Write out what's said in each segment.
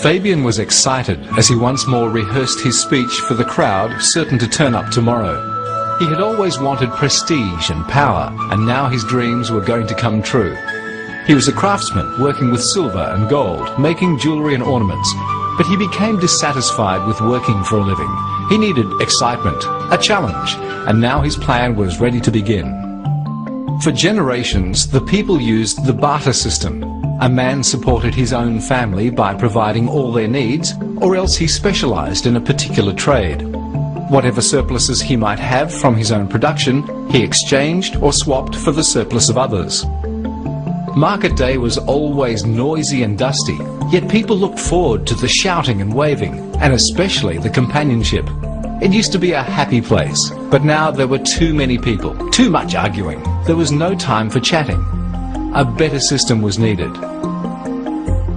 Fabian was excited as he once more rehearsed his speech for the crowd certain to turn up tomorrow. He had always wanted prestige and power, and now his dreams were going to come true. He was a craftsman working with silver and gold, making jewellery and ornaments, but he became dissatisfied with working for a living. He needed excitement, a challenge, and now his plan was ready to begin. For generations, the people used the barter system. A man supported his own family by providing all their needs, or else he specialised in a particular trade. Whatever surpluses he might have from his own production, he exchanged or swapped for the surplus of others. Market day was always noisy and dusty, yet people looked forward to the shouting and waving, and especially the companionship. It used to be a happy place, but now there were too many people, too much arguing. There was no time for chatting. A better system was needed.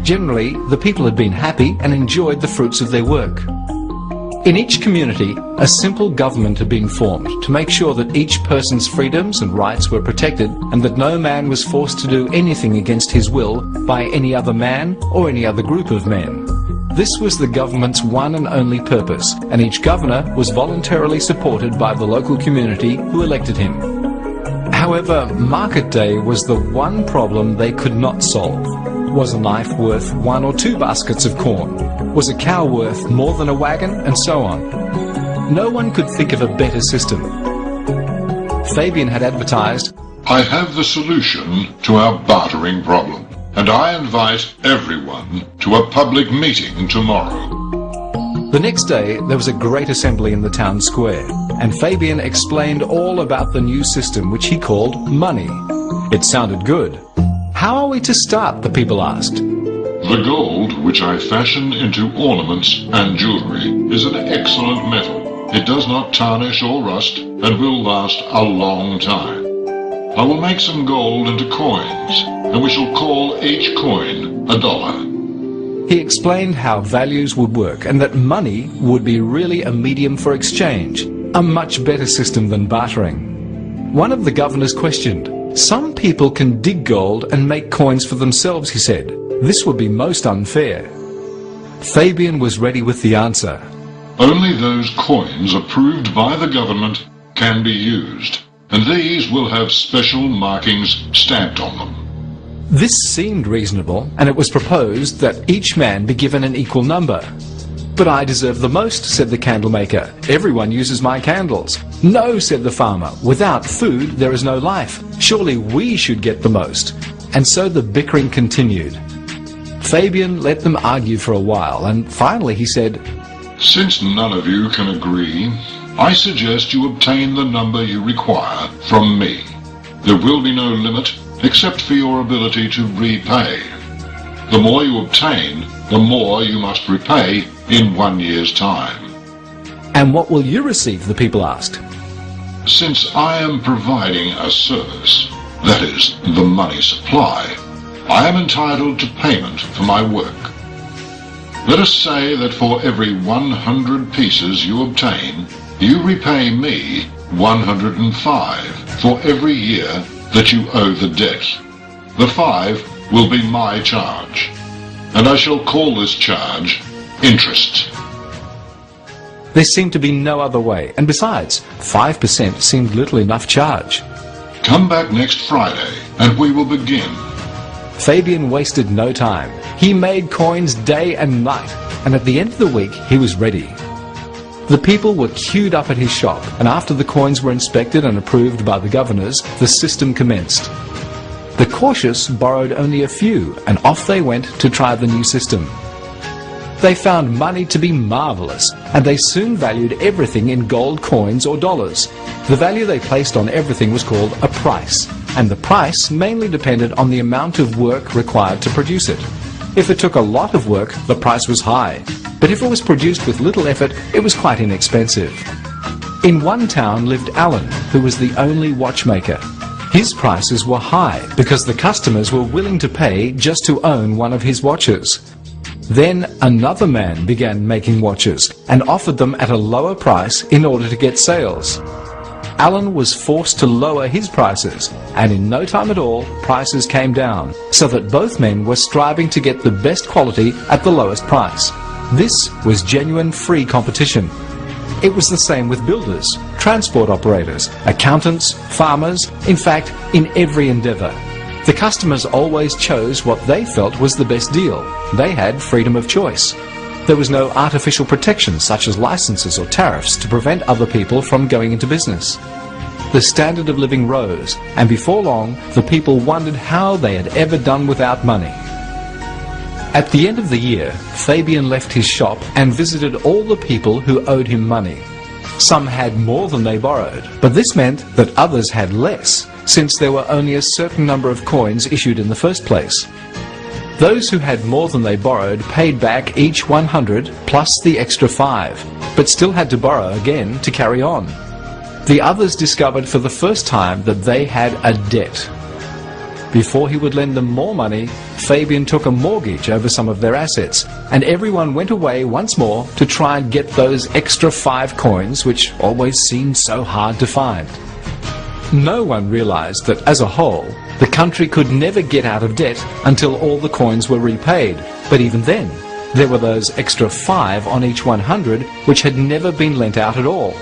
Generally, the people had been happy and enjoyed the fruits of their work. In each community, a simple government had been formed to make sure that each person's freedoms and rights were protected and that no man was forced to do anything against his will by any other man or any other group of men. This was the government's one and only purpose, and each governor was voluntarily supported by the local community who elected him. However, market day was the one problem they could not solve. Was a knife worth 1 or 2 baskets of corn? Was a cow worth more than a wagon? And so on. No one could think of a better system. Fabian had advertised, "I have the solution to our bartering problem, and I invite everyone to a public meeting tomorrow." The next day, there was a great assembly in the town square, and Fabian explained all about the new system which he called money. It sounded good. How are we to start, the people asked. The gold, which I fashion into ornaments and jewellery, is an excellent metal. It does not tarnish or rust, and will last a long time. I will make some gold into coins, and we shall call each coin $1. He explained how values would work and that money would be really a medium for exchange, a much better system than bartering. One of the governors questioned, "Some people can dig gold and make coins for themselves," he said. "This would be most unfair." Fabian was ready with the answer. Only those coins approved by the government can be used, and these will have special markings stamped on them. This seemed reasonable, and it was proposed that each man be given an equal number. "But I deserve the most," said the candlemaker. "Everyone uses my candles." "No," said the farmer. "Without food there is no life. Surely we should get the most." And so the bickering continued. Fabian let them argue for a while, and finally he said, "Since none of you can agree, I suggest you obtain the number you require from me. There will be no limit except for your ability to repay. The more you obtain, the more you must repay in 1 year's time." "And what will you receive?" the people asked. Since I am providing a service, that is, the money supply, I am entitled to payment for my work. Let us say that for every 100 pieces you obtain, you repay me 105 for every year that you owe the debt. The 5 will be my charge, and I shall call this charge interest. There seemed to be no other way, and besides, 5% seemed little enough charge. Come back next Friday, and we will begin. Fabian wasted no time. He made coins day and night, and at the end of the week he was ready. The people were queued up at his shop, and after the coins were inspected and approved by the governors, the system commenced. The cautious borrowed only a few, and off they went to try the new system. They found money to be marvellous, and they soon valued everything in gold coins or dollars. The value they placed on everything was called a price, and the price mainly depended on the amount of work required to produce it. If it took a lot of work, the price was high, but if it was produced with little effort, it was quite inexpensive. In one town lived Alan, who was the only watchmaker. His prices were high because the customers were willing to pay just to own one of his watches. Then another man began making watches and offered them at a lower price in order to get sales. Alan was forced to lower his prices, and in no time at all, prices came down, so that both men were striving to get the best quality at the lowest price. This was genuine free competition. It was the same with builders, transport operators, accountants, farmers, in fact, in every endeavour. The customers always chose what they felt was the best deal. They had freedom of choice. There was no artificial protection such as licenses or tariffs to prevent other people from going into business. The standard of living rose, and before long, the people wondered how they had ever done without money. At the end of the year, Fabian left his shop and visited all the people who owed him money. Some had more than they borrowed, but this meant that others had less, since there were only a certain number of coins issued in the first place. Those who had more than they borrowed paid back each 100 plus the extra 5, but still had to borrow again to carry on. The others discovered for the first time that they had a debt. Before he would lend them more money, Fabian took a mortgage over some of their assets, and everyone went away once more to try and get those extra 5 coins which always seemed so hard to find. No one realized that, as a whole, the country could never get out of debt until all the coins were repaid. But even then, there were those extra 5 on each 100 which had never been lent out at all.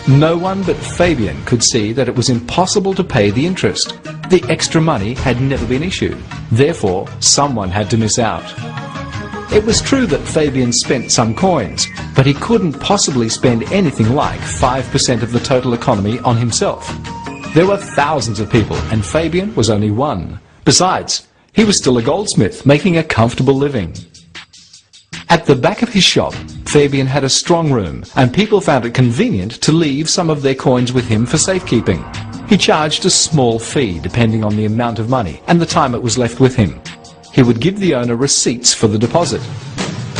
No one but Fabian could see that it was impossible to pay the interest. The extra money had never been issued. Therefore, someone had to miss out. It was true that Fabian spent some coins, but he couldn't possibly spend anything like 5% of the total economy on himself. There were thousands of people, and Fabian was only one. Besides, he was still a goldsmith, making a comfortable living. At the back of his shop, Fabian had a strong room, and people found it convenient to leave some of their coins with him for safekeeping. He charged a small fee depending on the amount of money and the time it was left with him. He would give the owner receipts for the deposit.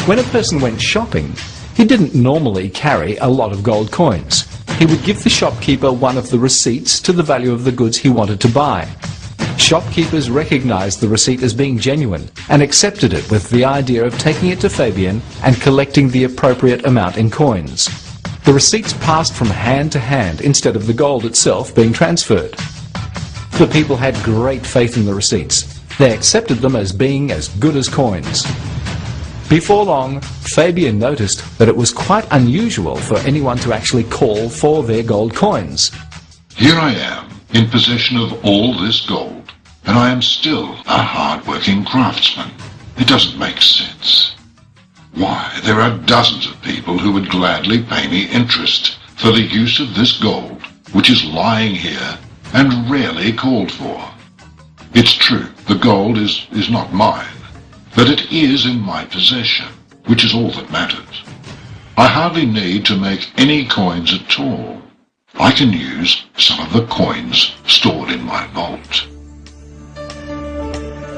When a person went shopping, he didn't normally carry a lot of gold coins. He would give the shopkeeper one of the receipts to the value of the goods he wanted to buy. Shopkeepers recognized the receipt as being genuine and accepted it with the idea of taking it to Fabian and collecting the appropriate amount in coins. The receipts passed from hand to hand instead of the gold itself being transferred. The people had great faith in the receipts. They accepted them as being as good as coins. Before long, Fabian noticed that it was quite unusual for anyone to actually call for their gold coins. Here I am, in possession of all this gold, and I am still a hard-working craftsman. It doesn't make sense. Why, there are dozens of people who would gladly pay me interest for the use of this gold, which is lying here and rarely called for. It's true, the gold is not mine, but it is in my possession, which is all that matters. I hardly need to make any coins at all. I can use some of the coins stored in my vault.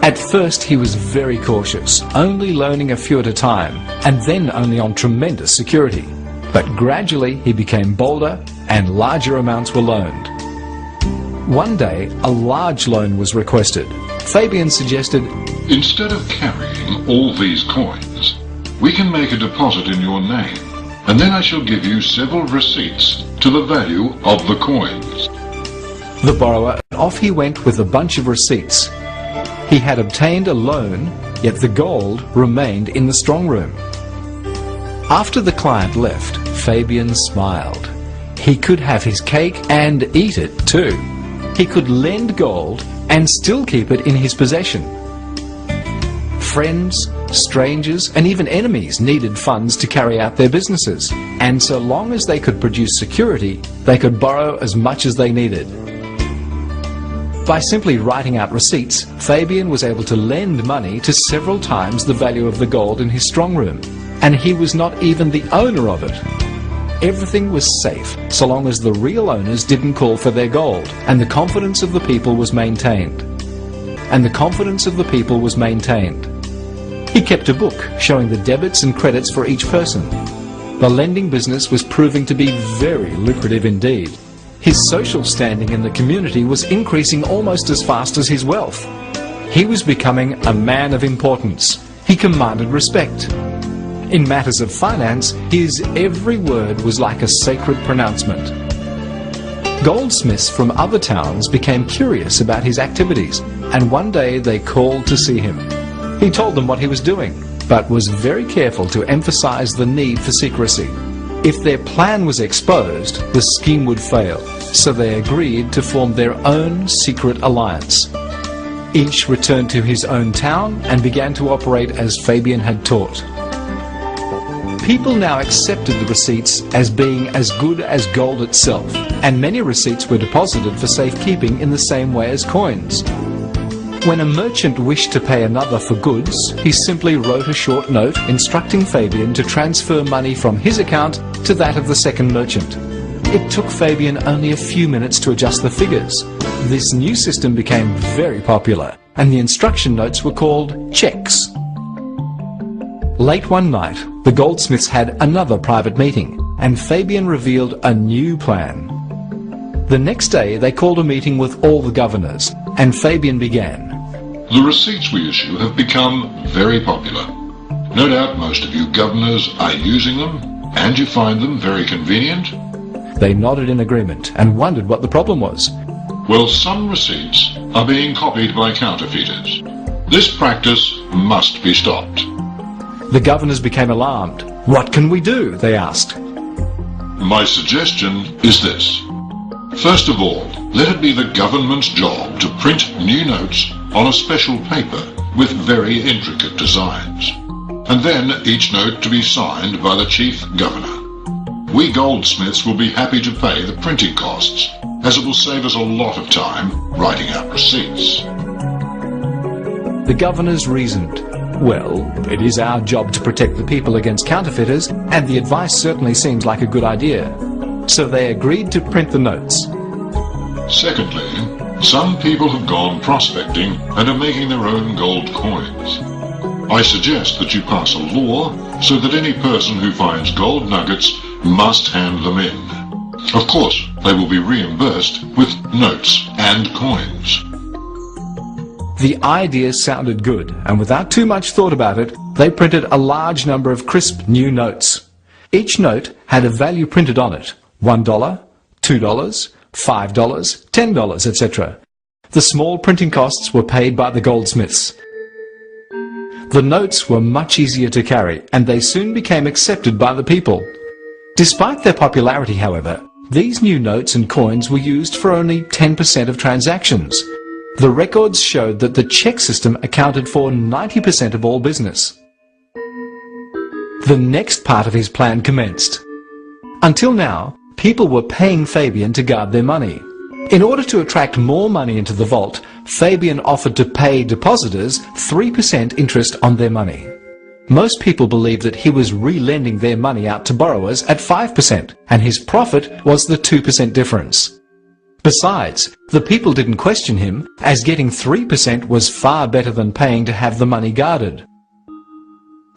At first he was very cautious, only loaning a few at a time, and then only on tremendous security. But gradually he became bolder, and larger amounts were loaned. One day, a large loan was requested. Fabian suggested, "Instead of carrying all these coins, we can make a deposit in your name, and then I shall give you several receipts to the value of the coins." The borrower, off he went with a bunch of receipts. He had obtained a loan, yet the gold remained in the strong room. After the client left, Fabian smiled. He could have his cake and eat it too. He could lend gold and still keep it in his possession. Friends, strangers, and even enemies needed funds to carry out their businesses, and so long as they could produce security, they could borrow as much as they needed. By simply writing out receipts, Fabian was able to lend money to several times the value of the gold in his strong room, and he was not even the owner of it. Everything was safe, so long as the real owners didn't call for their gold, and the confidence of the people was maintained. He kept a book showing the debits and credits for each person. The lending business was proving to be very lucrative indeed. His social standing in the community was increasing almost as fast as his wealth. He was becoming a man of importance. He commanded respect. In matters of finance, his every word was like a sacred pronouncement. Goldsmiths from other towns became curious about his activities, and one day they called to see him. He told them what he was doing, but was very careful to emphasize the need for secrecy. If their plan was exposed, the scheme would fail, so they agreed to form their own secret alliance. Each returned to his own town and began to operate as Fabian had taught. People now accepted the receipts as being as good as gold itself, and many receipts were deposited for safekeeping in the same way as coins. When a merchant wished to pay another for goods, he simply wrote a short note instructing Fabian to transfer money from his account to that of the second merchant. It took Fabian only a few minutes to adjust the figures. This new system became very popular, and the instruction notes were called checks. Late one night, the goldsmiths had another private meeting, and Fabian revealed a new plan. The next day, they called a meeting with all the governors, and Fabian began. The receipts we issue have become very popular. No doubt most of you governors are using them, and you find them very convenient. They nodded in agreement and wondered what the problem was. Well, some receipts are being copied by counterfeiters. This practice must be stopped. The governors became alarmed. What can we do? They asked. My suggestion is this. First of all, let it be the government's job to print new notes on a special paper with very intricate designs, and then each note to be signed by the chief governor. We goldsmiths will be happy to pay the printing costs, as it will save us a lot of time writing out receipts. The governors reasoned. Well, it is our job to protect the people against counterfeiters, and the advice certainly seems like a good idea. So they agreed to print the notes. Secondly, some people have gone prospecting and are making their own gold coins. I suggest that you pass a law so that any person who finds gold nuggets must hand them in. Of course, they will be reimbursed with notes and coins. The idea sounded good, and without too much thought about it, they printed a large number of crisp new notes. Each note had a value printed on it: $1, $2, $5, $10, etc. The small printing costs were paid by the goldsmiths. The notes were much easier to carry, and they soon became accepted by the people. Despite their popularity, however, these new notes and coins were used for only 10% of transactions. The records showed that the check system accounted for 90% of all business. The next part of his plan commenced. Until now, people were paying Fabian to guard their money. In order to attract more money into the vault, Fabian offered to pay depositors 3% interest on their money. Most people believed that he was re-lending their money out to borrowers at 5%, and his profit was the 2% difference. Besides, the people didn't question him, as getting 3% was far better than paying to have the money guarded.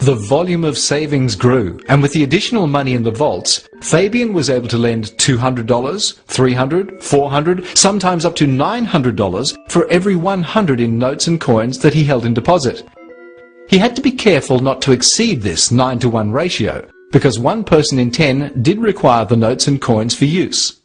The volume of savings grew, and with the additional money in the vaults, Fabian was able to lend $200, $300, $400, sometimes up to $900 for every 100 in notes and coins that he held in deposit. He had to be careful not to exceed this 9-to-1 ratio, because 1 person in 10 did require the notes and coins for use.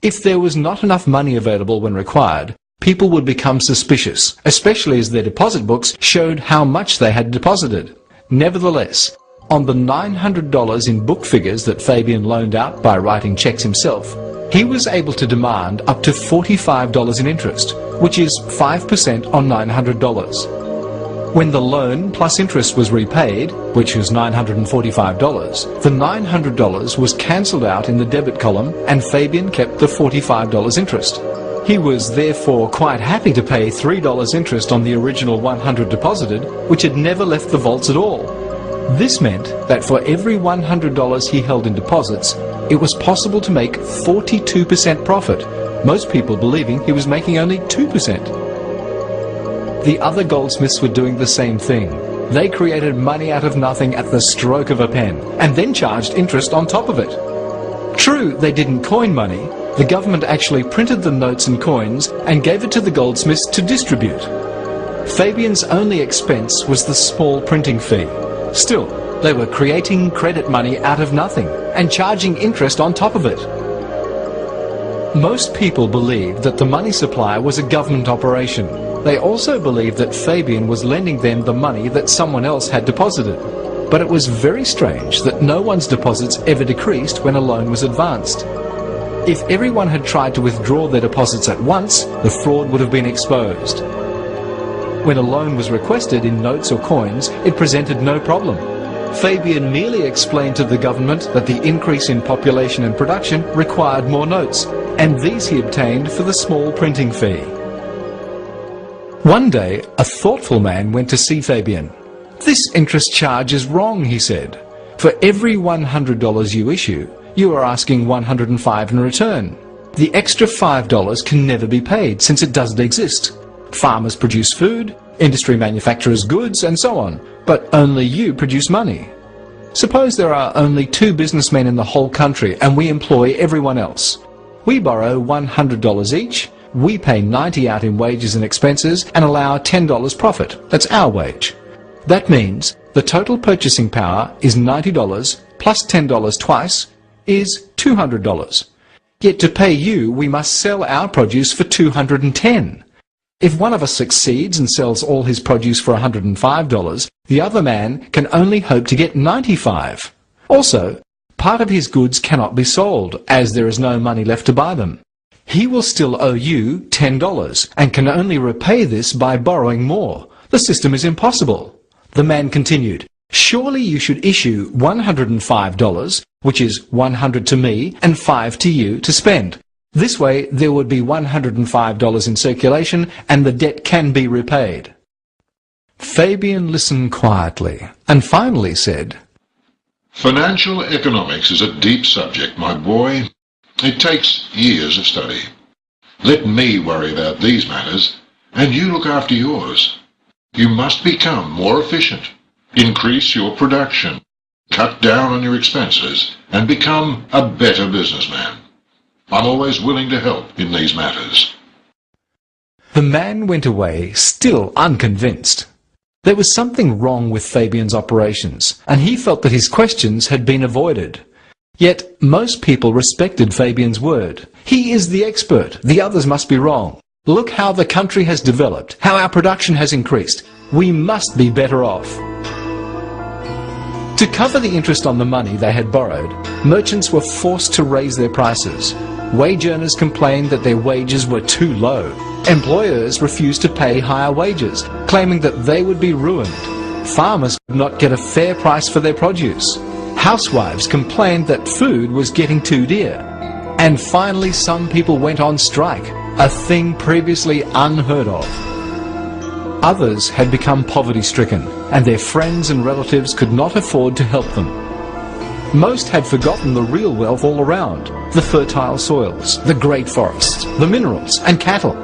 If there was not enough money available when required, people would become suspicious, especially as their deposit books showed how much they had deposited. Nevertheless, on the $900 in book figures that Fabian loaned out by writing checks himself, he was able to demand up to $45 in interest, which is 5% on $900. When the loan plus interest was repaid, which was $945, the $900 was cancelled out in the debit column, and Fabian kept the $45 interest. He was therefore quite happy to pay $3 interest on the original $100 deposited, which had never left the vaults at all. This meant that for every $100 he held in deposits, it was possible to make 42% profit, most people believing he was making only 2%. The other goldsmiths were doing the same thing. They created money out of nothing at the stroke of a pen, and then charged interest on top of it. True, they didn't coin money. The government actually printed the notes and coins and gave it to the goldsmiths to distribute. Fabian's only expense was the small printing fee. Still, they were creating credit money out of nothing and charging interest on top of it. Most people believed that the money supply was a government operation. They also believed that Fabian was lending them the money that someone else had deposited. But it was very strange that no one's deposits ever decreased when a loan was advanced. If everyone had tried to withdraw their deposits at once, the fraud would have been exposed. When a loan was requested in notes or coins, it presented no problem. Fabian merely explained to the government that the increase in population and production required more notes, and these he obtained for the small printing fee. One day, a thoughtful man went to see Fabian. "This interest charge is wrong," he said. "For every $100 you issue, you are asking $105 in return. The extra $5 can never be paid since it doesn't exist. Farmers produce food, industry manufactures goods, and so on, but only you produce money. Suppose there are only 2 businessmen in the whole country and we employ everyone else. We borrow $100 each, we pay $90 out in wages and expenses and allow $10 profit. That's our wage. That means the total purchasing power is $90 plus $10 twice is $200. Yet to pay you, we must sell our produce for $210. If one of us succeeds and sells all his produce for $105, the other man can only hope to get $95. Also, part of his goods cannot be sold, as there is no money left to buy them. He will still owe you $10, and can only repay this by borrowing more. The system is impossible." The man continued, "Surely you should issue $105, which is $100 to me and $5 to you to spend. This way there would be $105 in circulation and the debt can be repaid." Fabian listened quietly and finally said, Financial economics is a deep subject, my boy. It takes years of study. Let me worry about these matters, and you look after yours. You must become more efficient, increase your production, cut down on your expenses, and become a better businessman. I'm always willing to help in these matters. The man went away, still unconvinced. There was something wrong with Fabian's operations, and he felt that his questions had been avoided. Yet most people respected Fabian's word. He is the expert. The others must be wrong. Look how the country has developed, how our production has increased. We must be better off. To cover the interest on the money they had borrowed, merchants were forced to raise their prices. Wage earners complained that their wages were too low. Employers refused to pay higher wages, claiming that they would be ruined. Farmers could not get a fair price for their produce. Housewives complained that food was getting too dear. And finally some people went on strike, a thing previously unheard of. Others had become poverty-stricken, and their friends and relatives could not afford to help them. Most had forgotten the real wealth all around, the fertile soils, the great forests, the minerals and cattle.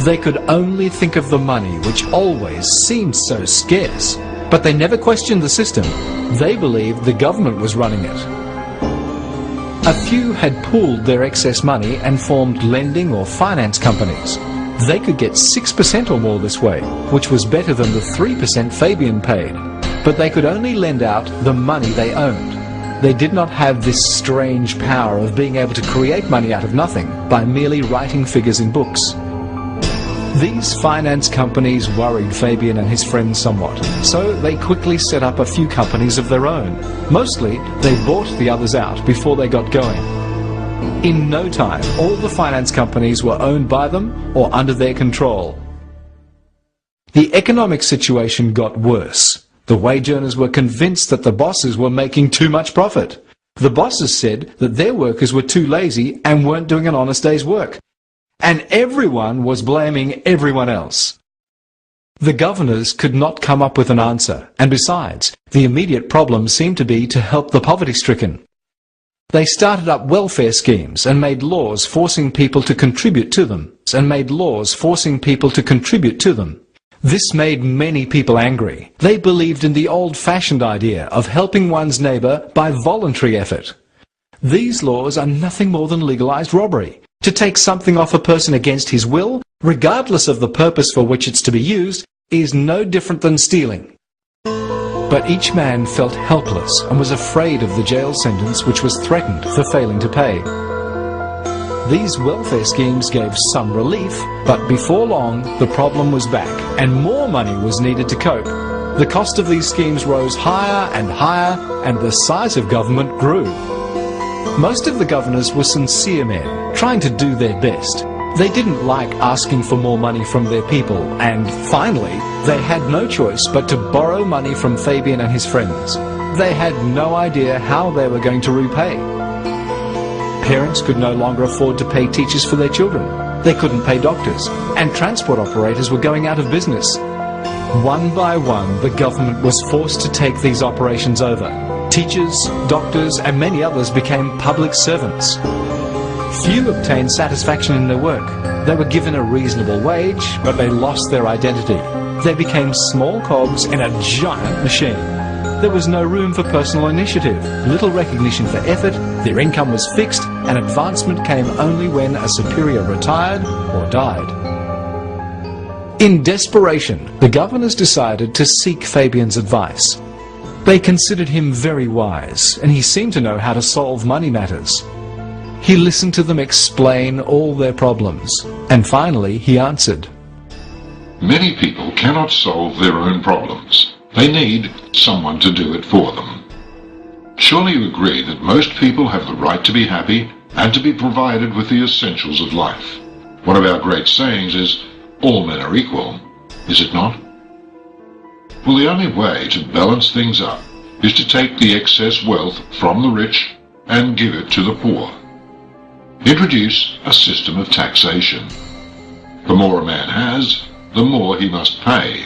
They could only think of the money which always seemed so scarce, but they never questioned the system. They believed the government was running it. A few had pooled their excess money and formed lending or finance companies. They could get 6% or more this way, which was better than the 3% Fabian paid. But they could only lend out the money they owned. They did not have this strange power of being able to create money out of nothing by merely writing figures in books. These finance companies worried Fabian and his friends somewhat, so they quickly set up a few companies of their own. Mostly, they bought the others out before they got going. In no time, all the finance companies were owned by them or under their control. The economic situation got worse. The wage earners were convinced that the bosses were making too much profit. The bosses said that their workers were too lazy and weren't doing an honest day's work. And everyone was blaming everyone else. The governors could not come up with an answer, and besides, the immediate problem seemed to be to help the poverty-stricken. They started up welfare schemes and made laws forcing people to contribute to them, This made many people angry. They believed in the old-fashioned idea of helping one's neighbour by voluntary effort. These laws are nothing more than legalized robbery. To take something off a person against his will, regardless of the purpose for which it's to be used, is no different than stealing. But each man felt helpless and was afraid of the jail sentence which was threatened for failing to pay. These welfare schemes gave some relief, but before long the problem was back and more money was needed to cope. The cost of these schemes rose higher and and the size of government grew. Most of the governors were sincere men, trying to do their best. They didn't like asking for more money from their people, and finally, they had no choice but to borrow money from Fabian and his friends. They had no idea how they were going to repay. Parents could no longer afford to pay teachers for their children. They couldn't pay doctors, and transport operators were going out of business. One by one, the government was forced to take these operations over. Teachers, doctors, and many others became public servants. Few obtained satisfaction in their work. They were given a reasonable wage, but they lost their identity. They became small cogs in a giant machine. There was no room for personal initiative, little recognition for effort, their income was fixed, and advancement came only when a superior retired or died. In desperation, the governors decided to seek Fabian's advice. They considered him very wise, and he seemed to know how to solve money matters. He listened to them explain all their problems, and finally he answered. Many people cannot solve their own problems. They need someone to do it for them. Surely you agree that most people have the right to be happy and to be provided with the essentials of life. One of our great sayings is, all men are equal, is it not? Well, the only way to balance things up is to take the excess wealth from the rich and give it to the poor. Introduce a system of taxation. The more a man has, the more he must pay.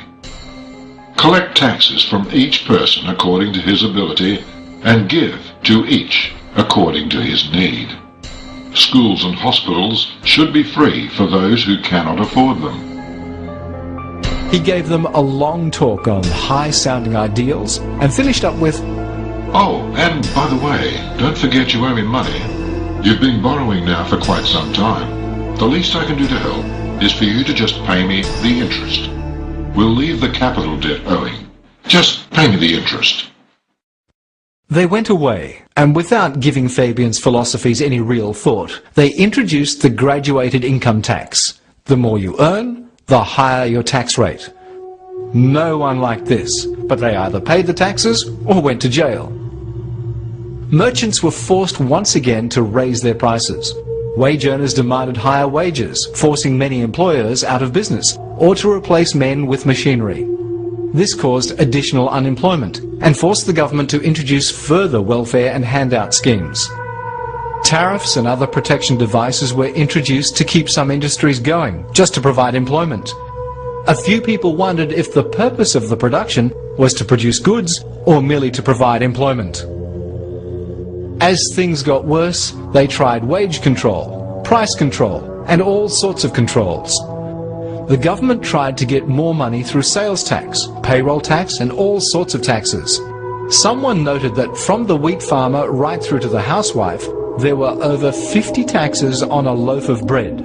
Collect taxes from each person according to his ability and give to each according to his need. Schools and hospitals should be free for those who cannot afford them. He gave them a long talk on high-sounding ideals and finished up with, Oh, and by the way, don't forget you owe me money. You've been borrowing now for quite some time. The least I can do to help is for you to just pay me the interest. We'll leave the capital debt owing. Just pay me the interest. They went away, and without giving Fabian's philosophies any real thought, they introduced the graduated income tax. The more you earn, the higher your tax rate. No one liked this, but they either paid the taxes or went to jail. Merchants were forced once again to raise their prices. Wage earners demanded higher wages, forcing many employers out of business, or to replace men with machinery. This caused additional unemployment and forced the government to introduce further welfare and handout schemes. Tariffs and other protection devices were introduced to keep some industries going, just to provide employment. A few people wondered if the purpose of the production was to produce goods or merely to provide employment. As things got worse, they tried wage control, price control, and all sorts of controls. The government tried to get more money through sales tax, payroll tax, and all sorts of taxes. Someone noted that from the wheat farmer right through to the housewife, there were over 50 taxes on a loaf of bread.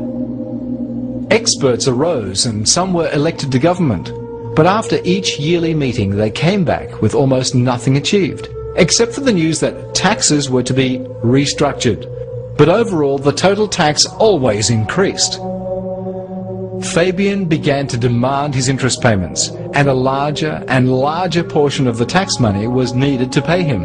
Experts arose and some were elected to government, but after each yearly meeting they came back with almost nothing achieved, except for the news that taxes were to be restructured. But overall, the total tax always increased. Fabian began to demand his interest payments, and a larger and larger portion of the tax money was needed to pay him.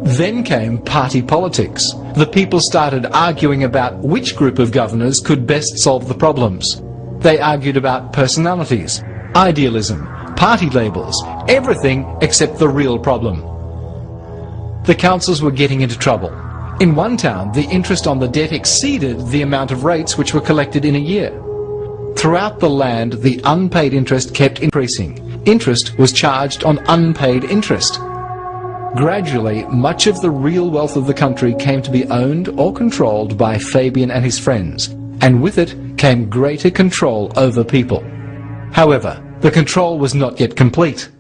Then came party politics. The people started arguing about which group of governors could best solve the problems. They argued about personalities, idealism, party labels, everything except the real problem. The councils were getting into trouble. In one town, the interest on the debt exceeded the amount of rates which were collected in a year. Throughout the land, the unpaid interest kept increasing. Interest was charged on unpaid interest. Gradually, much of the real wealth of the country came to be owned or controlled by Fabian and his friends, and with it came greater control over people. However, the control was not yet complete.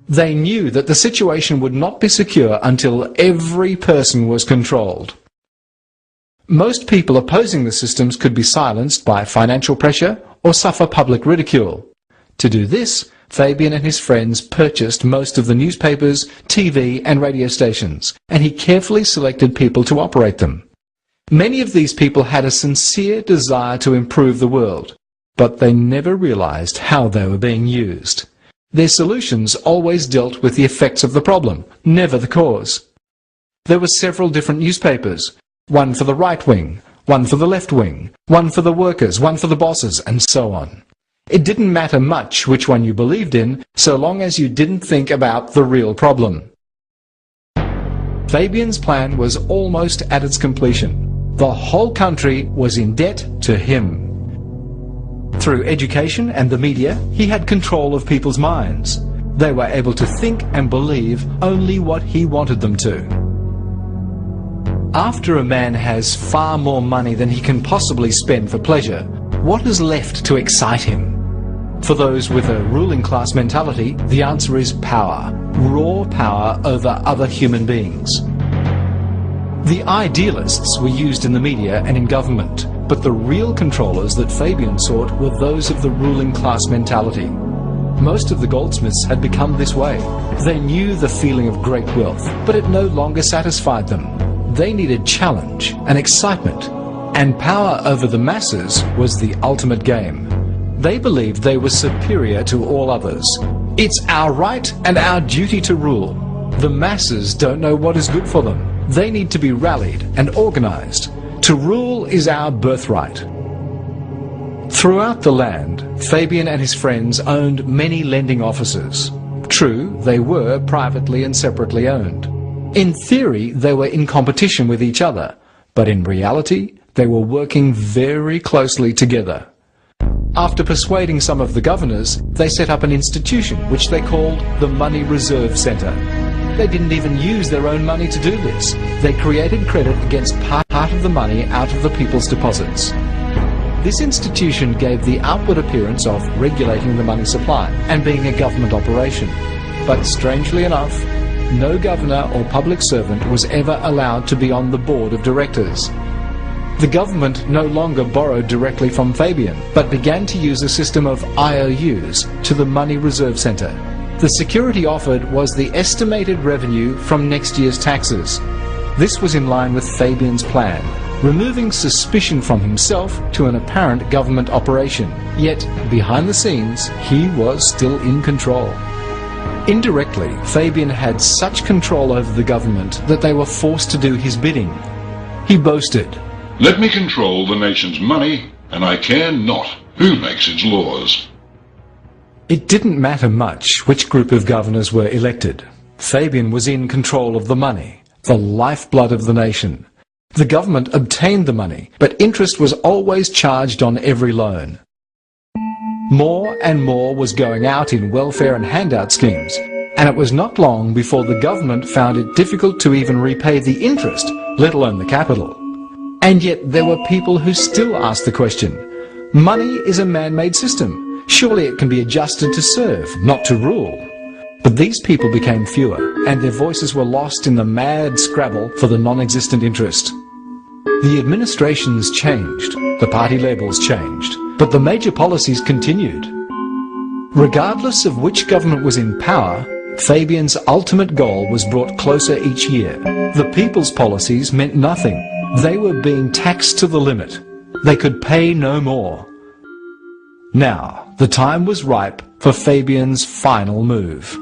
They knew that the situation would not be secure until every person was controlled. Most people opposing the systems could be silenced by financial pressure or suffer public ridicule. To do this, Fabian and his friends purchased most of the newspapers, TV and radio stations, and he carefully selected people to operate them. Many of these people had a sincere desire to improve the world, but they never realized how they were being used. Their solutions always dealt with the effects of the problem, never the cause. There were several different newspapers, one for the right wing, one for the left wing, one for the workers, one for the bosses, and so on. It didn't matter much which one you believed in, so long as you didn't think about the real problem. Fabian's plan was almost at its completion. The whole country was in debt to him. Through education and the media, he had control of people's minds. They were able to think and believe only what he wanted them to. After a man has far more money than he can possibly spend for pleasure, what is left to excite him? For those with a ruling class mentality, the answer is power. Raw power over other human beings. The idealists were used in the media and in government, but the real controllers that Fabian sought were those of the ruling class mentality. Most of the goldsmiths had become this way. They knew the feeling of great wealth, but it no longer satisfied them. They needed challenge and excitement, and power over the masses was the ultimate game. They believed they were superior to all others. It's our right and our duty to rule. The masses don't know what is good for them. They need to be rallied and organized. To rule is our birthright. Throughout the land, Fabian and his friends owned many lending offices. True, they were privately and separately owned. In theory, they were in competition with each other, but in reality, they were working very closely together. After persuading some of the governors, they set up an institution which they called the Money Reserve Centre. They didn't even use their own money to do this. They created credit against part of the money out of the people's deposits. This institution gave the outward appearance of regulating the money supply and being a government operation. But strangely enough, no governor or public servant was ever allowed to be on the board of directors. The government no longer borrowed directly from Fabian, but began to use a system of IOUs to the Money Reserve Centre. The security offered was the estimated revenue from next year's taxes. This was in line with Fabian's plan, removing suspicion from himself to an apparent government operation. Yet, behind the scenes, he was still in control. Indirectly, Fabian had such control over the government that they were forced to do his bidding. He boasted, "Let me control the nation's money, and I care not who makes its laws." It didn't matter much which group of governors were elected. Fabian was in control of the money, the lifeblood of the nation. The government obtained the money, but interest was always charged on every loan. More and more was going out in welfare and handout schemes, and it was not long before the government found it difficult to even repay the interest, let alone the capital. And yet there were people who still asked the question, money is a man-made system. Surely it can be adjusted to serve, not to rule. But these people became fewer, and their voices were lost in the mad scrabble for the non-existent interest. The administrations changed, the party labels changed, but the major policies continued. Regardless of which government was in power, Fabian's ultimate goal was brought closer each year. The people's policies meant nothing. They were being taxed to the limit. They could pay no more. Now, the time was ripe for Fabian's final move.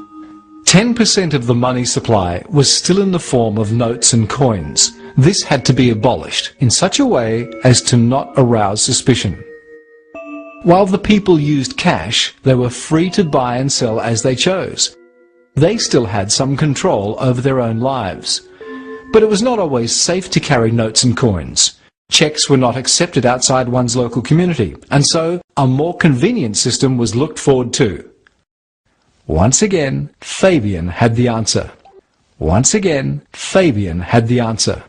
10% of the money supply was still in the form of notes and coins. This had to be abolished in such a way as to not arouse suspicion. While the people used cash, they were free to buy and sell as they chose. They still had some control over their own lives. But it was not always safe to carry notes and coins. Cheques were not accepted outside one's local community, and so a more convenient system was looked forward to. Once again, Fabian had the answer. Once again, Fabian had the answer.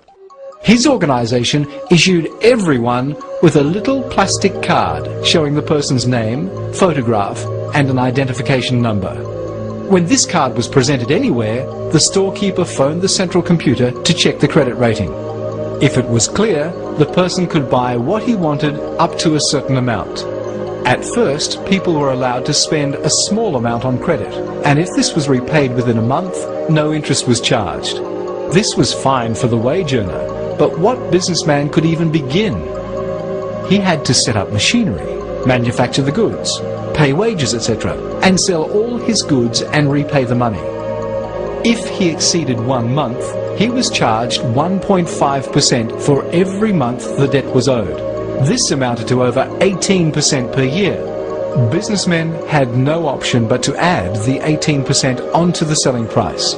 His organization issued everyone with a little plastic card showing the person's name, photograph, and an identification number. When this card was presented anywhere, the storekeeper phoned the central computer to check the credit rating. If it was clear, the person could buy what he wanted up to a certain amount. At first, people were allowed to spend a small amount on credit, and if this was repaid within a month, no interest was charged. This was fine for the wage earner, But what businessman could even begin? He had to set up machinery, manufacture the goods, pay wages, etc., and sell all his goods and repay the money. If he exceeded 1 month, he was charged 1.5% for every month the debt was owed. This amounted to over 18% per year. Businessmen had no option but to add the 18% onto the selling price.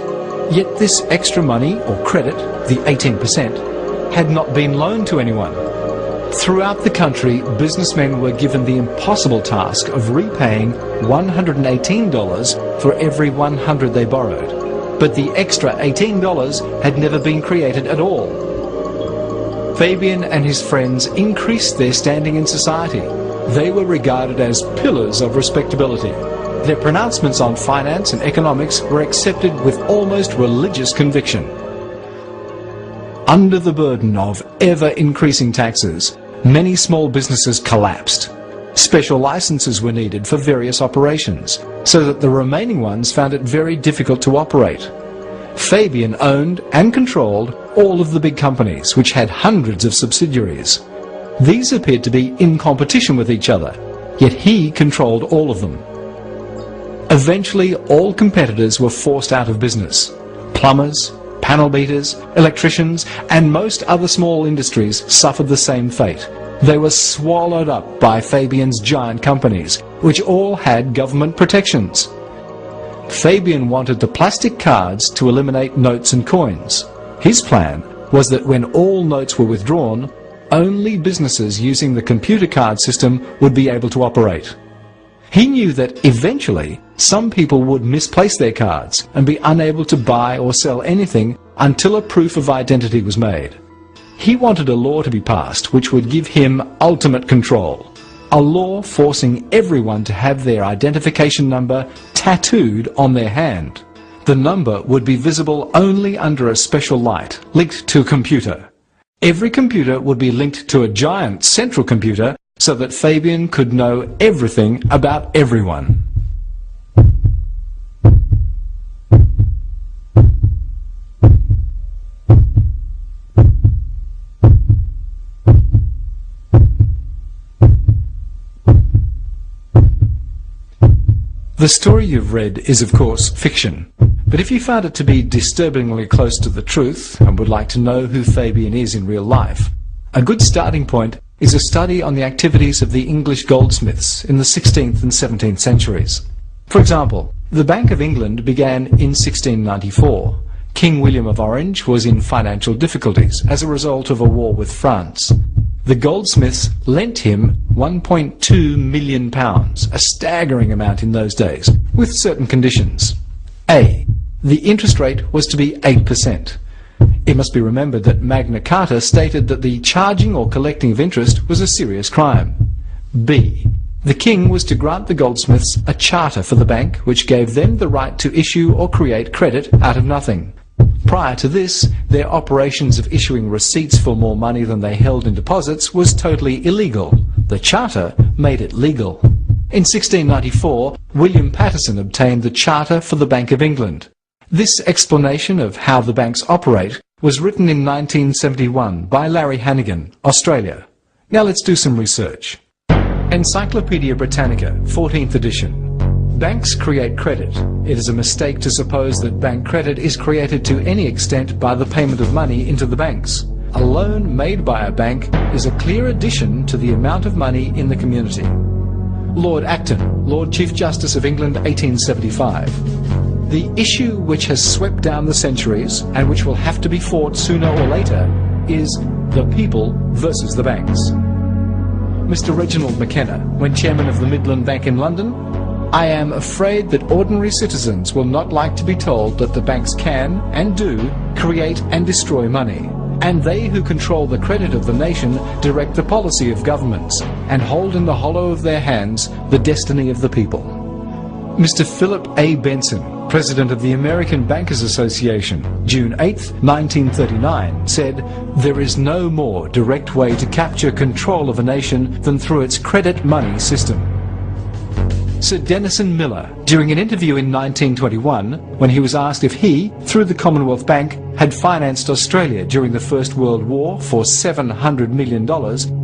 Yet this extra money, or credit, the 18%, had not been loaned to anyone. Throughout the country, businessmen were given the impossible task of repaying $118 for every 100 they borrowed. But the extra $18 had never been created at all. Fabian and his friends increased their standing in society. They were regarded as pillars of respectability. Their pronouncements on finance and economics were accepted with almost religious conviction. Under the burden of ever-increasing taxes, many small businesses collapsed. Special licenses were needed for various operations, so that the remaining ones found it very difficult to operate. Fabian owned and controlled all of the big companies, which had hundreds of subsidiaries. These appeared to be in competition with each other, yet he controlled all of them. Eventually, all competitors were forced out of business. Plumbers, panel beaters, electricians, and most other small industries suffered the same fate. They were swallowed up by Fabian's giant companies, which all had government protections. Fabian wanted the plastic cards to eliminate notes and coins. His plan was that when all notes were withdrawn, only businesses using the computer card system would be able to operate. He knew that eventually some people would misplace their cards and be unable to buy or sell anything until a proof of identity was made. He wanted a law to be passed which would give him ultimate control. A law forcing everyone to have their identification number tattooed on their hand. The number would be visible only under a special light linked to a computer. Every computer would be linked to a giant central computer so that Fabian could know everything about everyone. The story you've read is, of course, fiction. But if you found it to be disturbingly close to the truth and would like to know who Fabian is in real life, a good starting point is a study on the activities of the English goldsmiths in the 16th and 17th centuries. For example, the Bank of England began in 1694. King William of Orange was in financial difficulties as a result of a war with France. The goldsmiths lent him £1.2 million, a staggering amount in those days, with certain conditions. A. The interest rate was to be 8%. It must be remembered that Magna Carta stated that the charging or collecting of interest was a serious crime. B. The king was to grant the goldsmiths a charter for the bank which gave them the right to issue or create credit out of nothing. Prior to this, their operations of issuing receipts for more money than they held in deposits was totally illegal. The charter made it legal. In 1694, William Paterson obtained the charter for the Bank of England. This explanation of how the banks operate was written in 1971 by Larry Hannigan, Australia. Now let's do some research. Encyclopaedia Britannica, 14th edition. Banks create credit. It is a mistake to suppose that bank credit is created to any extent by the payment of money into the banks. A loan made by a bank is a clear addition to the amount of money in the community. Lord Acton, Lord Chief Justice of England, 1875. The issue which has swept down the centuries, and which will have to be fought sooner or later, is the people versus the banks. Mr. Reginald McKenna, when chairman of the Midland Bank in London, I am afraid that ordinary citizens will not like to be told that the banks can, and do, create and destroy money. And they who control the credit of the nation direct the policy of governments, and hold in the hollow of their hands the destiny of the people. Mr. Philip A. Benson, President of the American Bankers Association, June 8, 1939, said, "There is no more direct way to capture control of a nation than through its credit money system." Sir Denison Miller, during an interview in 1921, when he was asked if he, through the Commonwealth Bank, had financed Australia during the First World War for $700 million,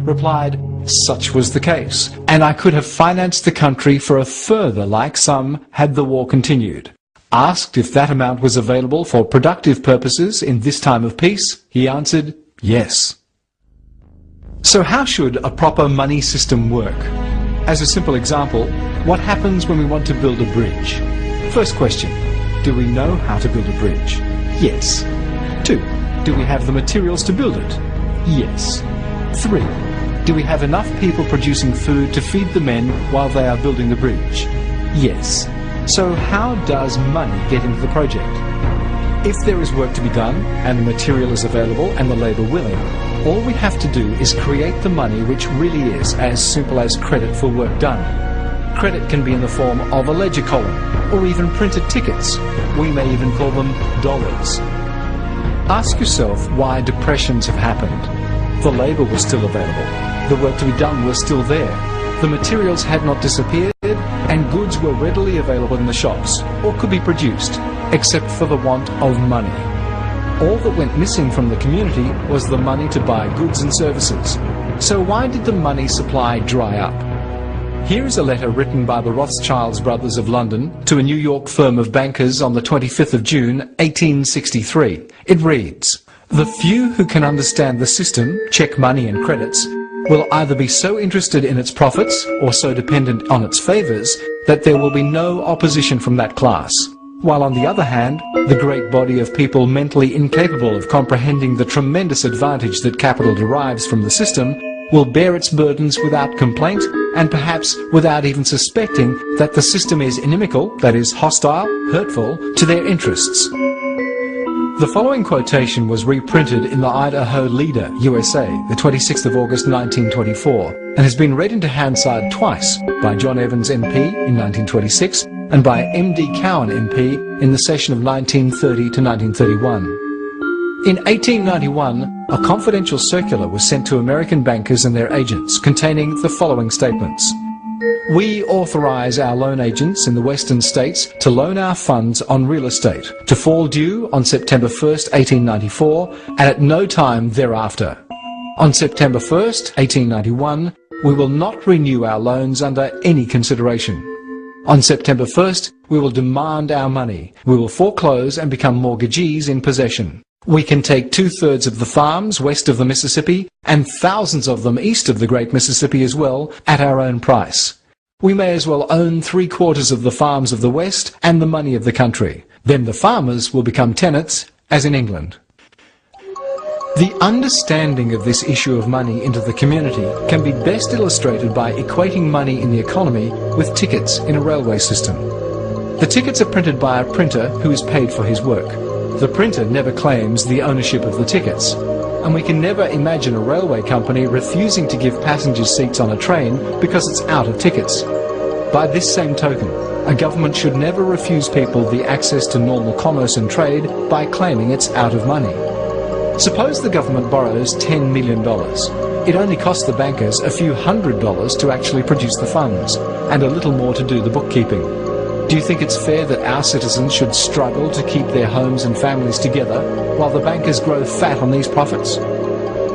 replied, "Such was the case, and I could have financed the country for a further like sum had the war continued." Asked if that amount was available for productive purposes in this time of peace, he answered, "Yes." So how should a proper money system work? As a simple example, what happens when we want to build a bridge? First question, do we know how to build a bridge? Yes. 2. Do we have the materials to build it? Yes. 3. Do we have enough people producing food to feed the men while they are building the bridge? Yes. So how does money get into the project? If there is work to be done, and the material is available and the labour willing, all we have to do is create the money, which really is as simple as credit for work done. Credit can be in the form of a ledger column, or even printed tickets. We may even call them dollars. Ask yourself why depressions have happened. The labour was still available. The work to be done was still there. The materials had not disappeared, and goods were readily available in the shops, or could be produced, except for the want of money. All that went missing from the community was the money to buy goods and services. So why did the money supply dry up? Here is a letter written by the Rothschilds brothers of London to a New York firm of bankers on the 25th of June, 1863. It reads, "The few who can understand the system, check money and credits, will either be so interested in its profits or so dependent on its favours that there will be no opposition from that class. While on the other hand, the great body of people mentally incapable of comprehending the tremendous advantage that capital derives from the system will bear its burdens without complaint and perhaps without even suspecting that the system is inimical, that is hostile, hurtful, to their interests." The following quotation was reprinted in the Idaho Leader, USA, the 26th of August 1924, and has been read into Hansard twice, by John Evans MP in 1926 and by M.D. Cowan MP in the session of 1930 to 1931. In 1891, a confidential circular was sent to American bankers and their agents containing the following statements. "We authorize our loan agents in the western states to loan our funds on real estate, to fall due on September 1st, 1894, and at no time thereafter. On September 1st, 1891, we will not renew our loans under any consideration. On September 1st, we will demand our money. We will foreclose and become mortgagees in possession. We can take 2/3 of the farms west of the Mississippi and thousands of them east of the Great Mississippi as well at our own price. We may as well own 3/4 of the farms of the West and the money of the country. Then the farmers will become tenants, as in England." The understanding of this issue of money into the community can be best illustrated by equating money in the economy with tickets in a railway system. The tickets are printed by a printer who is paid for his work. The printer never claims the ownership of the tickets, and we can never imagine a railway company refusing to give passengers seats on a train because it's out of tickets. By this same token, a government should never refuse people the access to normal commerce and trade by claiming it's out of money. Suppose the government borrows $10 million. It only costs the bankers a few $100s to actually produce the funds, and a little more to do the bookkeeping. Do you think it's fair that our citizens should struggle to keep their homes and families together while the bankers grow fat on these profits?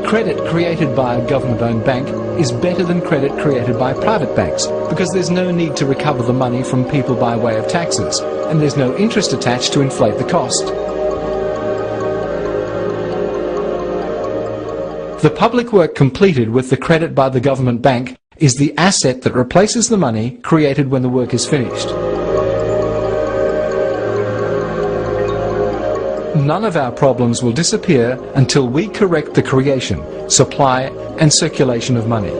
Credit created by a government-owned bank is better than credit created by private banks because there's no need to recover the money from people by way of taxes, and there's no interest attached to inflate the cost. The public work completed with the credit by the government bank is the asset that replaces the money created when the work is finished. None of our problems will disappear until we correct the creation, supply, and circulation of money.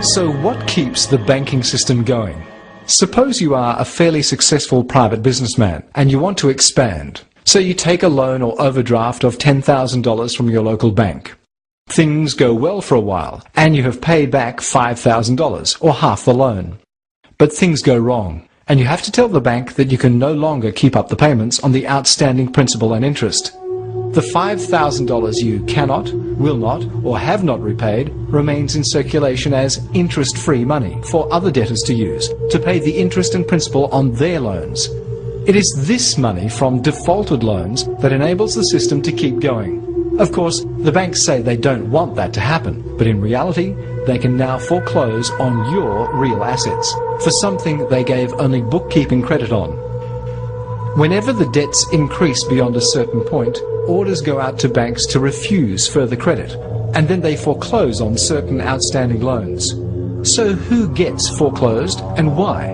So what keeps the banking system going? Suppose you are a fairly successful private businessman and you want to expand. So you take a loan or overdraft of $10,000 from your local bank. Things go well for a while and you have paid back $5,000 or half the loan. But things go wrong and you have to tell the bank that you can no longer keep up the payments on the outstanding principal and interest. The $5,000 you cannot, will not, or have not repaid remains in circulation as interest-free money for other debtors to use to pay the interest and principal on their loans. It is this money from defaulted loans that enables the system to keep going. Of course, the banks say they don't want that to happen, but in reality, they can now foreclose on your real assets for something they gave only bookkeeping credit on. Whenever the debts increase beyond a certain point, orders go out to banks to refuse further credit, and then they foreclose on certain outstanding loans. So who gets foreclosed and why?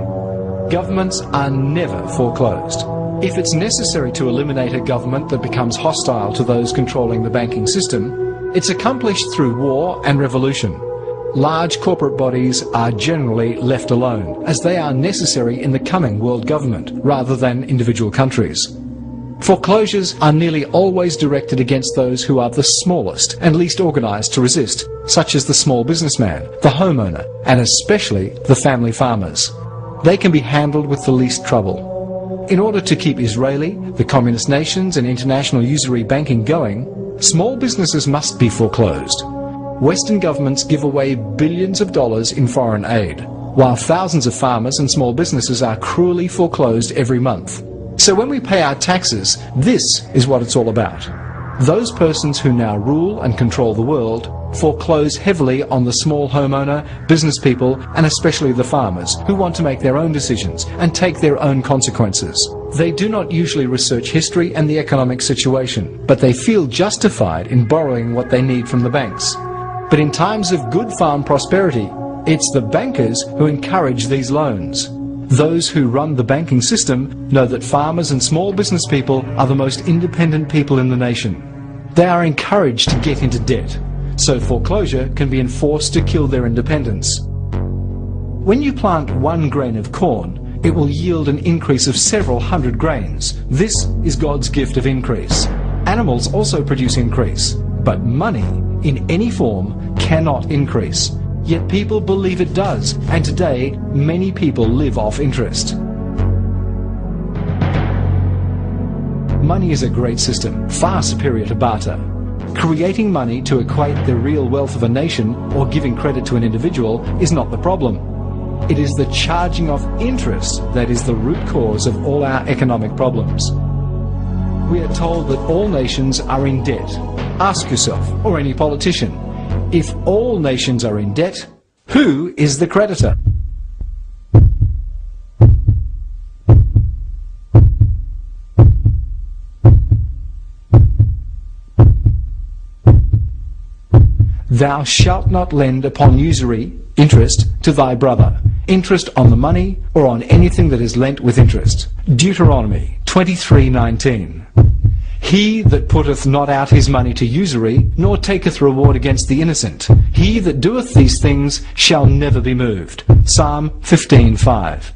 Governments are never foreclosed. If it's necessary to eliminate a government that becomes hostile to those controlling the banking system, it's accomplished through war and revolution. Large corporate bodies are generally left alone, as they are necessary in the coming world government, rather than individual countries. Foreclosures are nearly always directed against those who are the smallest and least organized to resist, such as the small businessman, the homeowner, and especially the family farmers. They can be handled with the least trouble. In order to keep Israeli, the communist nations, and international usury banking going, small businesses must be foreclosed. Western governments give away billions of dollars in foreign aid, while thousands of farmers and small businesses are cruelly foreclosed every month. So when we pay our taxes, this is what it's all about. Those persons who now rule and control the world foreclose heavily on the small homeowner, business people, and especially the farmers who want to make their own decisions and take their own consequences. They do not usually research history and the economic situation, but they feel justified in borrowing what they need from the banks. But in times of good farm prosperity, it's the bankers who encourage these loans. Those who run the banking system know that farmers and small business people are the most independent people in the nation. They are encouraged to get into debt, so foreclosure can be enforced to kill their independence. When you plant 1 grain of corn, it will yield an increase of several hundred grains. This is God's gift of increase. Animals also produce increase, but money in any form cannot increase. Yet people believe it does, and today many people live off interest. Money is a great system, far superior to barter. Creating money to equate the real wealth of a nation or giving credit to an individual is not the problem. It is the charging of interest that is the root cause of all our economic problems. We are told that all nations are in debt. Ask yourself, or any politician, if all nations are in debt, who is the creditor? Thou shalt not lend upon usury, interest, to thy brother, interest on the money or on anything that is lent with interest. Deuteronomy 23:19. He that putteth not out his money to usury, nor taketh reward against the innocent, he that doeth these things shall never be moved. Psalm 15:5.